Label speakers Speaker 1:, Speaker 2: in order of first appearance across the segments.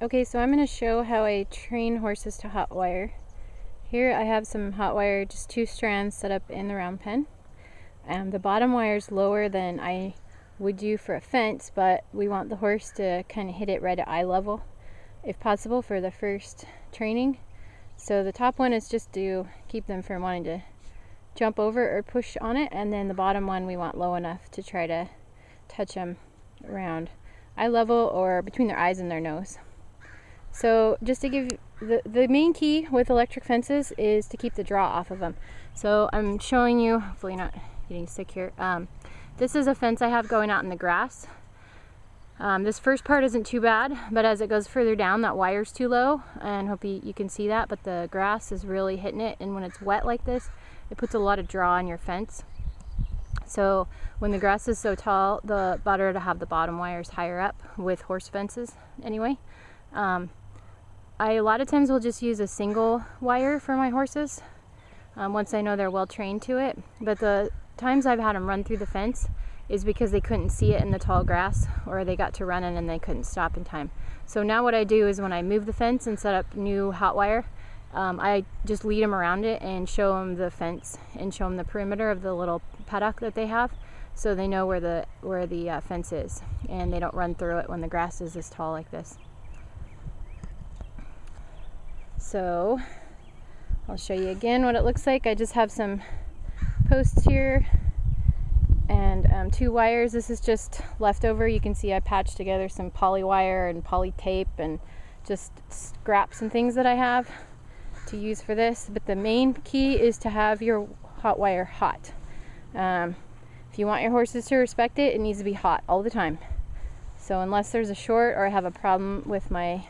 Speaker 1: Okay, so I'm going to show how I train horses to hot wire. Here I have some hot wire, just 2 strands set up in the round pen. The bottom wire is lower than I would do for a fence, but we want the horse to kind of hit it right at eye level, if possible, for the first training. So the top one is just to keep them from wanting to jump over or push on it, and then the bottom one we want low enough to try to touch them around eye level or between their eyes and their nose. So just to give you the main key with electric fences is to keep the draw off of them. So I'm showing you, hopefully not getting sick here. This is a fence I have going out in the grass. This first part isn't too bad, but as it goes further down, that wire's too low, and hope you can see that, but the grass is really hitting it, and when it's wet like this, it puts a lot of draw on your fence. So when the grass is so tall, the better to have the bottom wires higher up with horse fences anyway. I a lot of times will just use a single wire for my horses once I know they're well trained to it, but the times I've had them run through the fence is because they couldn't see it in the tall grass, or they got to running and they couldn't stop in time. So now what I do is when I move the fence and set up new hot wire, I just lead them around it and show them the fence and show them the perimeter of the little paddock that they have, so they know where the fence is, and they don't run through it when the grass is as tall like this. So I'll show you again what it looks like. I just have some posts here and 2 wires. This is just leftover. You can see I patched together some poly wire and poly tape and just scraps and things that I have to use for this. But the main key is to have your hot wire hot. If you want your horses to respect it, it needs to be hot all the time. So unless there's a short or I have a problem with my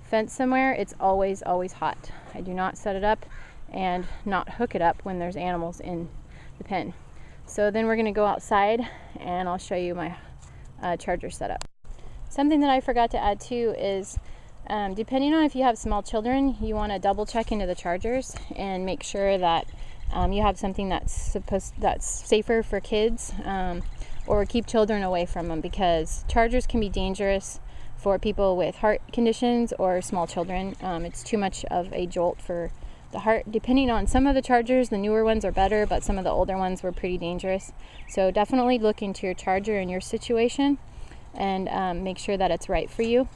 Speaker 1: fence somewhere, it's always hot. I do not set it up and not hook it up when there's animals in the pen. So then we're going to go outside and I'll show you my charger setup. Something that I forgot to add too is depending on if you have small children, you want to double check into the chargers and make sure that you have something that's safer for kids, or keep children away from them, because chargers can be dangerous for people with heart conditions or small children. It's too much of a jolt for the heart. Depending on some of the chargers, the newer ones are better, but some of the older ones were pretty dangerous. So definitely look into your charger and your situation and make sure that it's right for you.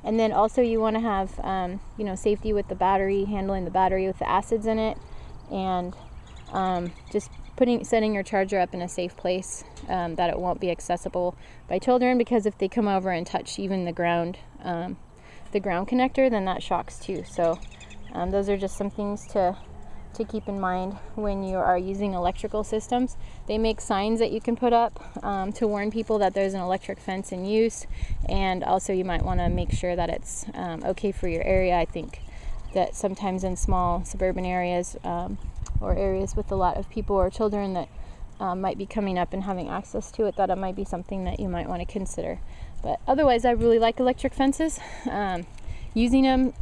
Speaker 1: And then also you want to have safety with the battery, handling the battery with the acids in it, and just setting your charger up in a safe place that it won't be accessible by children, because if they come over and touch even the ground connector, then that shocks too. So those are just some things to keep in mind when you are using electrical systems. They make signs that you can put up to warn people that there's an electric fence in use, and also you might want to make sure that it's okay for your area. I think that sometimes in small suburban areas or areas with a lot of people or children that might be coming up and having access to it, that it might be something that you might want to consider. But otherwise, I really like electric fences. Using them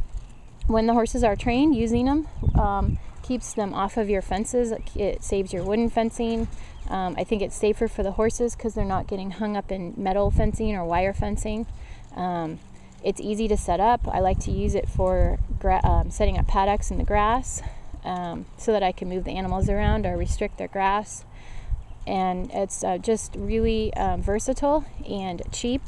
Speaker 1: when the horses are trained, using them keeps them off of your fences. It saves your wooden fencing. I think it's safer for the horses because they're not getting hung up in metal fencing or wire fencing. It's easy to set up. I like to use it for setting up paddocks in the grass, so that I can move the animals around or restrict their grass. And it's just really versatile and cheap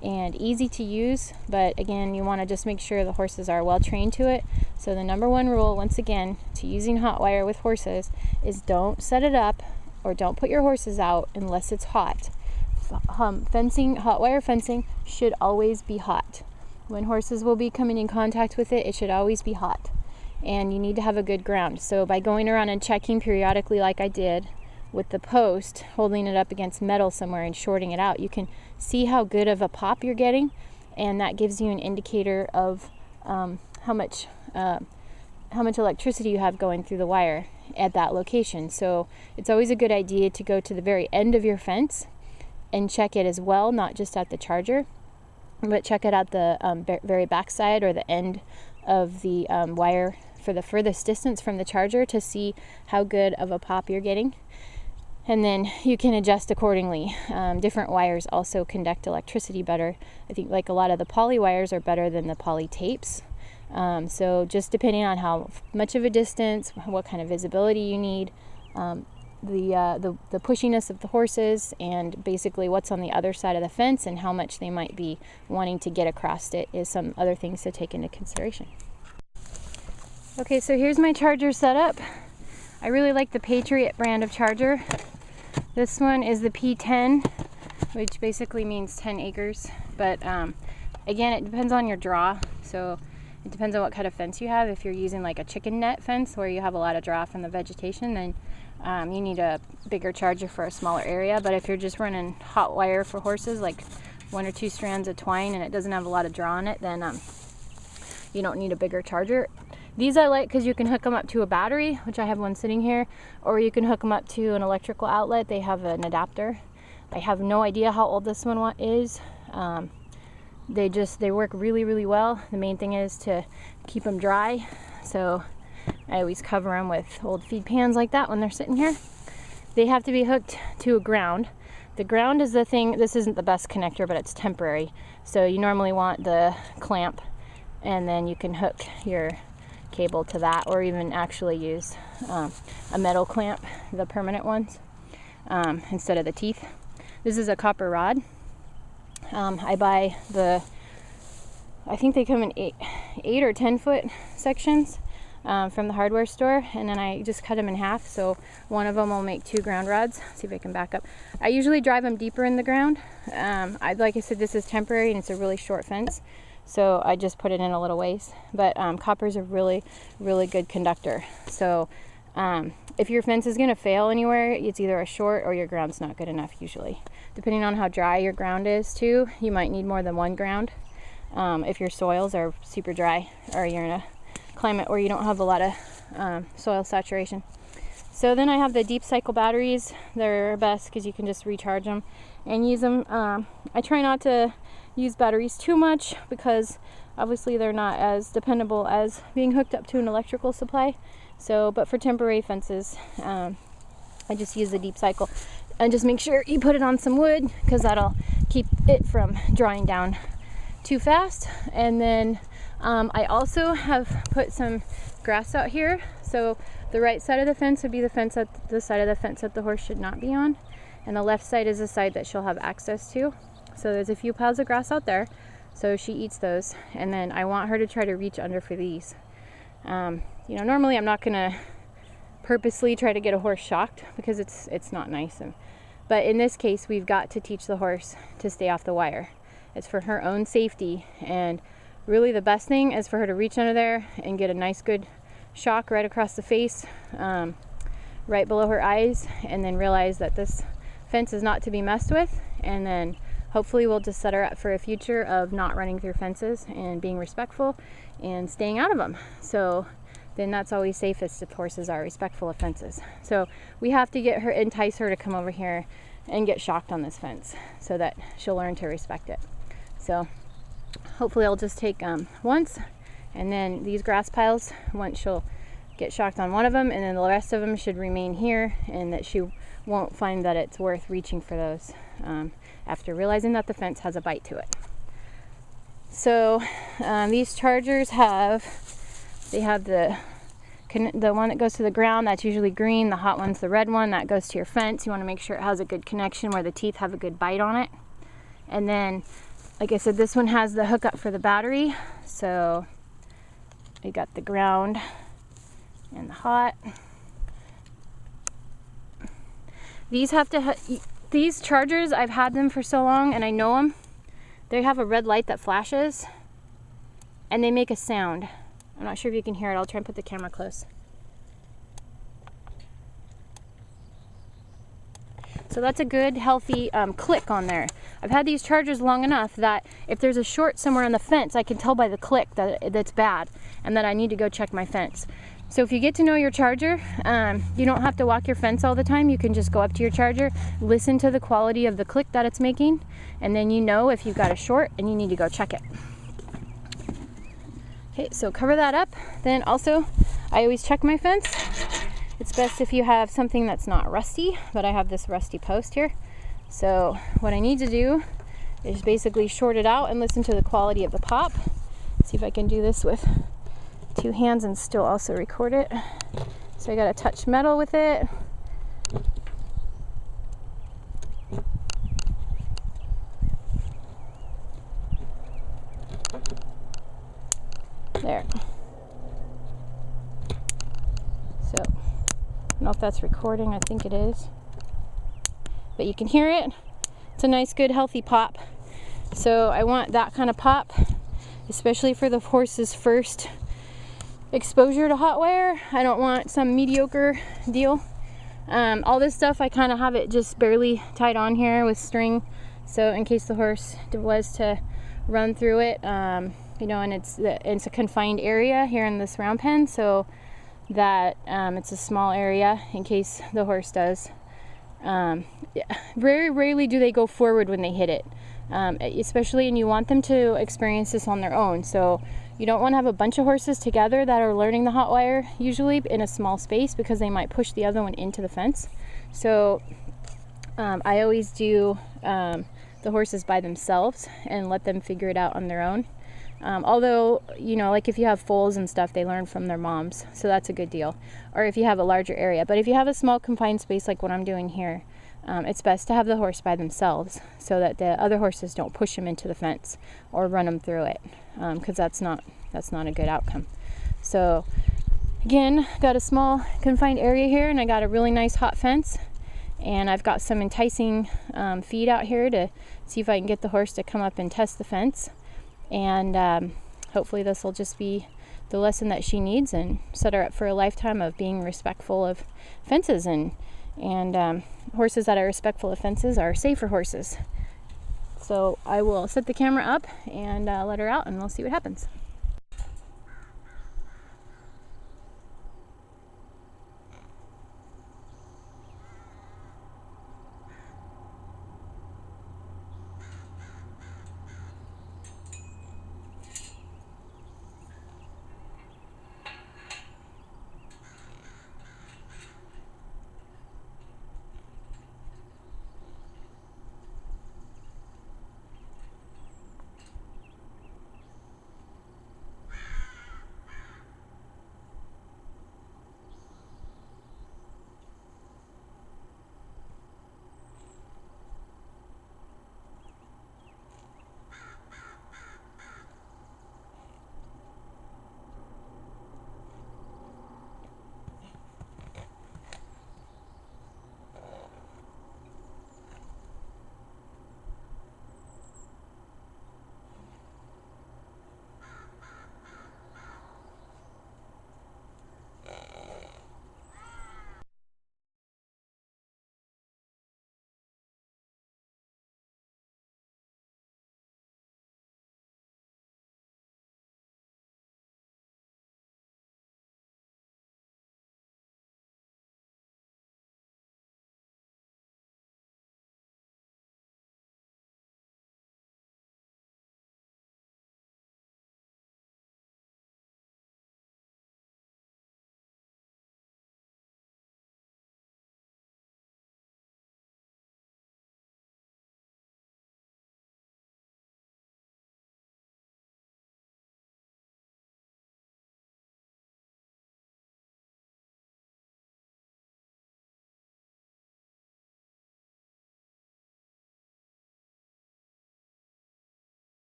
Speaker 1: and easy to use, but again, you want to just make sure the horses are well trained to it. So the number one rule, once again, to using hot wire with horses is don't set it up or don't put your horses out unless it's hot. Hot wire fencing should always be hot. When horses will be coming in contact with it, it should always be hot, and you need to have a good ground. So by going around and checking periodically like I did with the post, holding it up against metal somewhere and shorting it out, you can see how good of a pop you're getting, and that gives you an indicator of how much electricity you have going through the wire at that location. So it's always a good idea to go to the very end of your fence and check it as well, not just at the charger, but check it at the very back side or the end of the wire for the furthest distance from the charger to see how good of a pop you're getting. and then you can adjust accordingly. Different wires also conduct electricity better. I think like a lot of the poly wires are better than the poly tapes. So just depending on how much of a distance, what kind of visibility you need, the pushiness of the horses, and basically what's on the other side of the fence and how much they might be wanting to get across it is some other things to take into consideration. Okay, so here's my charger setup. I really like the Patriot brand of charger. This one is the P10, which basically means 10 acres. But again, it depends on your draw. So it depends on what kind of fence you have. If you're using like a chicken net fence where you have a lot of draw from the vegetation, then you need a bigger charger for a smaller area. But if you're just running hot wire for horses, like 1 or 2 strands of twine, and it doesn't have a lot of draw on it, then you don't need a bigger charger. These I like because you can hook them up to a battery, which I have one sitting here, or you can hook them up to an electrical outlet. They have an adapter. I have no idea how old this one is. They work really, really well. The main thing is to keep them dry. So I always cover them with old feed pans like that when they're sitting here. They have to be hooked to a ground. The ground is the thing, this isn't the best connector, but it's temporary. So you normally want the clamp, and then you can hook your cable to that, or even actually use a metal clamp, the permanent ones, instead of the teeth. This is a copper rod. I buy I think they come in 8 or 10 foot sections from the hardware store, and then I just cut them in half, so one of them will make 2 ground rods. See if I can back up. I usually drive them deeper in the ground. Like I said, this is temporary and it's a really short fence, so I just put it in a little ways. But copper's a really, really good conductor. So if your fence is going to fail anywhere, it's either a short or your ground's not good enough usually. Depending on how dry your ground is too, you might need more than 1 ground. If your soils are super dry, or you're in a climate where you don't have a lot of soil saturation. So then I have the deep cycle batteries. They're best because you can just recharge them and use them. I try not to use batteries too much because obviously they're not as dependable as being hooked up to an electrical supply. So, but for temporary fences, I just use the deep cycle, and just make sure you put it on some wood because that'll keep it from drying down too fast. And then I also have put some grass out here. So the right side of the fence would be the side of the fence that the horse should not be on, and the left side is the side that she'll have access to. So there's a few piles of grass out there, so she eats those, and then I want her to try to reach under for these. You know, normally I'm not gonna purposely try to get a horse shocked because it's not nice, but in this case we've got to teach the horse to stay off the wire. It's for her own safety, and really the best thing is for her to reach under there and get a nice good shock right across the face, right below her eyes, and then realize that this fence is not to be messed with, and then hopefully we'll just set her up for a future of not running through fences and being respectful and staying out of them. So then that's always safest if horses are respectful of fences. So we have to entice her to come over here and get shocked on this fence so that she'll learn to respect it. So hopefully I'll just take once, and then these grass piles, once she'll get shocked on one of them, and then the rest of them should remain here, and that she won't find that it's worth reaching for those after realizing that the fence has a bite to it. So these chargers have the one that goes to the ground, that's usually green. The hot one's the red one that goes to your fence. You want to make sure it has a good connection where the teeth have a good bite on it. And then, like I said, this one has the hookup for the battery. So we got the ground and the hot. These chargers, I've had them for so long and I know them. They have a red light that flashes and they make a sound. I'm not sure if you can hear it. I'll try and put the camera close. So that's a good, healthy click on there. I've had these chargers long enough that if there's a short somewhere on the fence, I can tell by the click that that's bad and that I need to go check my fence. So if you get to know your charger, you don't have to walk your fence all the time. You can just go up to your charger, listen to the quality of the click that it's making, and then you know if you've got a short and you need to go check it. Okay, so cover that up. Then also, I always check my fence, It's best if you have something that's not rusty, but I have this rusty post here. So what I need to do is basically short it out and listen to the quality of the pop. See if I can do this with 2 hands and still also record it. So I gotta touch metal with it. There. So, I don't know if that's recording, I think it is. But you can hear it. It's a nice, good, healthy pop. So I want that kind of pop, especially for the horse's first exposure to hot wire. I don't want some mediocre deal. All this stuff, I kind of have it just barely tied on here with string. So in case the horse was to run through it, you know, and it's a confined area here in this round pen, so that it's a small area in case the horse does. Very rarely do they go forward when they hit it, especially, and you want them to experience this on their own. So you don't want to have a bunch of horses together that are learning the hot wire usually in a small space, because they might push the other one into the fence. So I always do the horses by themselves and let them figure it out on their own. Although, you know, like if you have foals and stuff, they learn from their moms, so that's a good deal. Or if you have a larger area. But if you have a small confined space like what I'm doing here, it's best to have the horse by themselves so that the other horses don't push them into the fence or run them through it, because that's not a good outcome. So again, got a small confined area here, and I got a really nice hot fence, and I've got some enticing feed out here to see if I can get the horse to come up and test the fence. And hopefully this will just be the lesson that she needs and set her up for a lifetime of being respectful of fences. And horses that are respectful of fences are safer horses. So I will set the camera up and let her out, and we'll see what happens.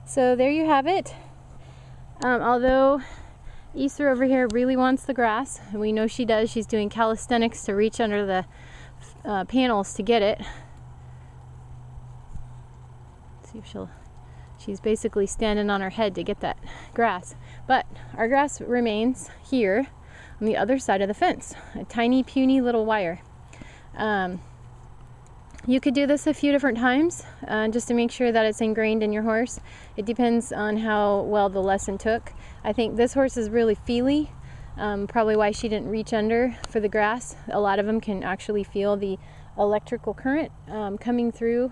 Speaker 1: So there you have it. Although Easter over here really wants the grass, and we know she does. She's doing calisthenics to reach under the panels to get it. Let's see if she's basically standing on her head to get that grass. But our grass remains here on the other side of the fence, a tiny puny little wire. You could do this a few different times just to make sure that it's ingrained in your horse. It depends on how well the lesson took. I think this horse is really feely, probably why she didn't reach under for the grass. A lot of them can actually feel the electrical current coming through,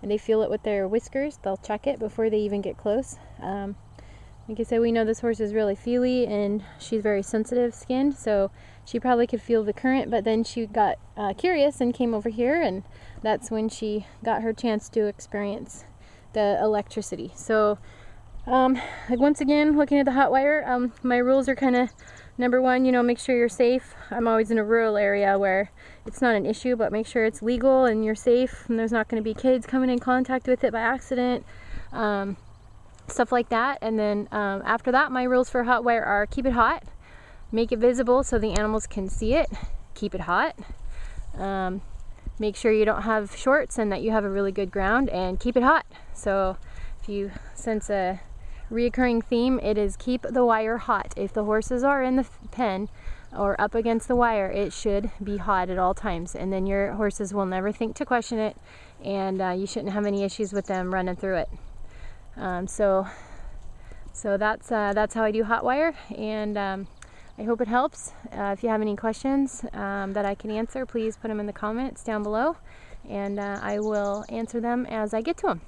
Speaker 1: and they feel it with their whiskers. They'll check it before they even get close. Like I said, we know this horse is really feely and she's very sensitive skinned, so she probably could feel the current, but then she got curious and came over here, and that's when she got her chance to experience the electricity. So like once again, looking at the hot wire, my rules are kind of, number one, you know, make sure you're safe. I'm always in a rural area where it's not an issue, but make sure it's legal and you're safe and there's not going to be kids coming in contact with it by accident. Stuff like that. And then after that, my rules for hot wire are: keep it hot, make it visible so the animals can see it, keep it hot, make sure you don't have shorts and that you have a really good ground, and keep it hot. So if you sense a reoccurring theme, it is keep the wire hot. If the horses are in the pen or up against the wire, it should be hot at all times, and then your horses will never think to question it, and you shouldn't have any issues with them running through it. So that's how I do hot wire, and I hope it helps. If you have any questions that I can answer, please put them in the comments down below, and I will answer them as I get to them.